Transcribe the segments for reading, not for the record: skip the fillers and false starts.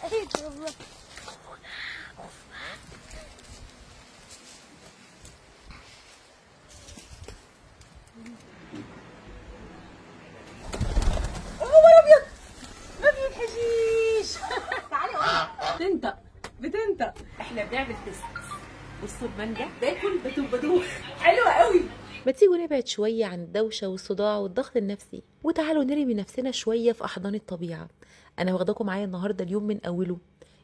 ايه والله. بتنطق. احنا بنعمل تيست. بصوا المانجا باكل بدوخ حلوه قوي. ما تيجوا نبعد شوية عن الدوشة والصداع والضغط النفسي وتعالوا نرمي نفسنا شوية في أحضان الطبيعة. أنا واخداكم معايا النهاردة اليوم من أوله،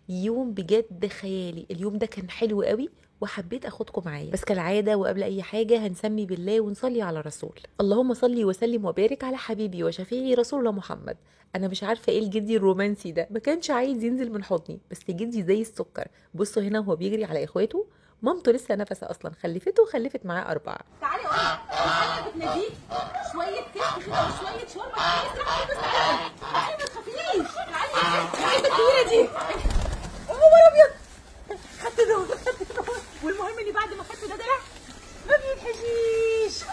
يوم بجد خيالي. اليوم ده كان حلو قوي وحبيت اخدكم معايا، بس كالعاده وقبل اي حاجه هنسمي بالله ونصلي على الرسول. اللهم صلي وسلم وبارك على حبيبي وشفيعي رسول الله محمد. انا مش عارفه ايه الجدي الرومانسي ده، ما كانش عايز ينزل من حضني، بس جدي زي السكر. بصوا هنا وهو بيجري على اخواته، مامته لسه نفسه اصلا خلفته وخلفت معاه 4. تعالي اقول لك الحاجه بتناديك شويه كشك كده وشويه شوربه. تعالي ما تخافيش. تعالي الحته الكبيره دي. خبر ابيض. خدت دول والمهم اني بعد ما خدت ده دلع ما بيتحشيش.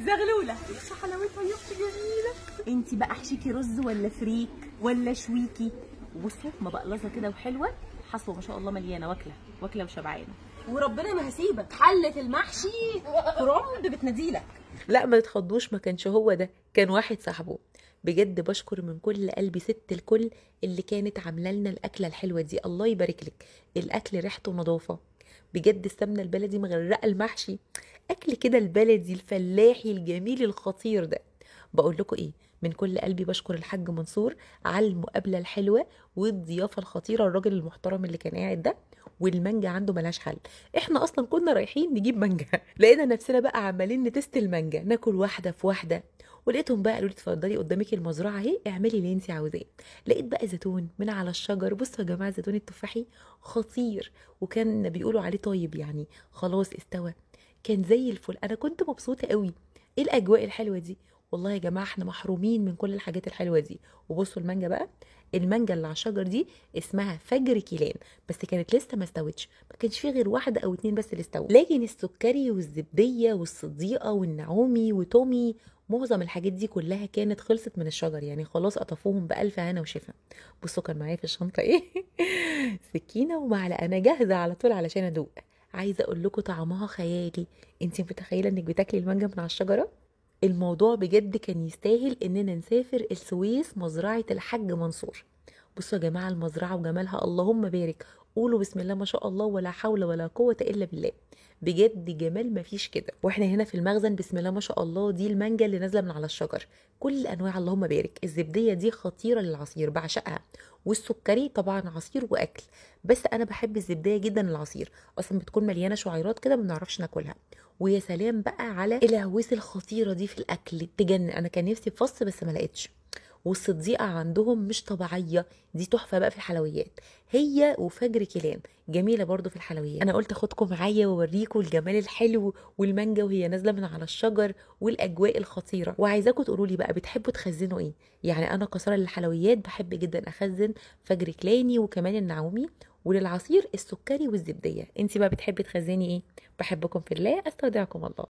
زغلوله ايش حلاوتها يا اختي جميله. انت بقى احشيكي رز ولا فريك ولا شويكي؟ وبصوا مبقلصه كده وحلوه، حصوه ما شاء الله مليانه، واكله وشبعانه. وربنا ما هسيبك، حله المحشي كرنب بتناديلك. لا ما تتخضوش، ما كانش هو ده، كان واحد صاحبه. بجد بشكر من كل قلبي ست الكل اللي كانت عامله لنا الاكله الحلوه دي، الله يبارك لك. الاكل ريحته نظافه بجد، السمنه البلدي مغرقه المحشي، اكل كده البلدي الفلاحي الجميل الخطير ده. بقول لكم ايه، من كل قلبي بشكر الحاج منصور على المقابله الحلوه والضيافه الخطيره، الراجل المحترم اللي كان قاعد ده. والمانجا عنده ملهاش حل. احنا اصلا كنا رايحين نجيب مانجا لقينا نفسنا بقى عمالين نتست المانجا، ناكل واحده في واحده. ولقيتهم بقى قالوا لي اتفضلي قدامك المزرعه اهي، اعملي اللي انت عاوزاه. لقيت بقى زيتون من على الشجر. بصوا يا جماعه الزيتون التفاحي خطير، وكان بيقولوا عليه طيب يعني خلاص استوى، كان زي الفل. انا كنت مبسوطه قوي. ايه الاجواء الحلوه دي والله يا جماعه، احنا محرومين من كل الحاجات الحلوه دي. وبصوا المانجا بقى، المانجا اللي على الشجر دي اسمها فجر كيلان، بس كانت لسه ما استوتش، ما كانش فيه غير 1 أو 2 بس اللي استووا. لكن السكري والزبديه والصديقه والنعومي وتومي، معظم الحاجات دي كلها كانت خلصت من الشجر، يعني خلاص قطفوهم بألف هنا وشفا. بصوا كان معايا في الشنطه ايه سكينه ومعلقه، انا جاهزه على طول علشان ادوق. عايزه اقول لكم طعمها خيالي. انت متخيله انك بتاكلي المانجا من على الشجره؟ الموضوع بجد كان يستاهل اننا نسافر السويس مزرعه الحاج منصور. بصوا يا جماعه المزرعه وجمالها اللهم بارك، قولوا بسم الله ما شاء الله ولا حول ولا قوه الا بالله. بجد جمال مفيش كده. واحنا هنا في المخزن بسم الله ما شاء الله، دي المانجا اللي نازله من على الشجر، كل الانواع اللهم بارك. الزبديه دي خطيره للعصير بعشقها، والسكري طبعا عصير واكل، بس انا بحب الزبديه جدا العصير، اصلا بتكون مليانه شعيرات كده ما بنعرفش ناكلها. ويا سلام بقى على العويس الخطيره دي في الاكل تجنن. انا كان نفسي في فص بس ما لقيتش. والصديقه عندهم مش طبيعيه، دي تحفه بقى في الحلويات، هي وفجر كيلان جميله برضو في الحلويات. انا قلت اخدكم معايا واوريكم الجمال الحلو والمانجا وهي نازله من على الشجر والاجواء الخطيره. وعايزاكم تقولوا لي بقى بتحبوا تخزنوا ايه؟ يعني انا كساره للحلويات بحب جدا اخزن فجر كيلاني وكمان النعومي، وللعصير السكري والزبديه. انت بقى بتحبي تخزني ايه؟ بحبكم في الله، استودعكم الله.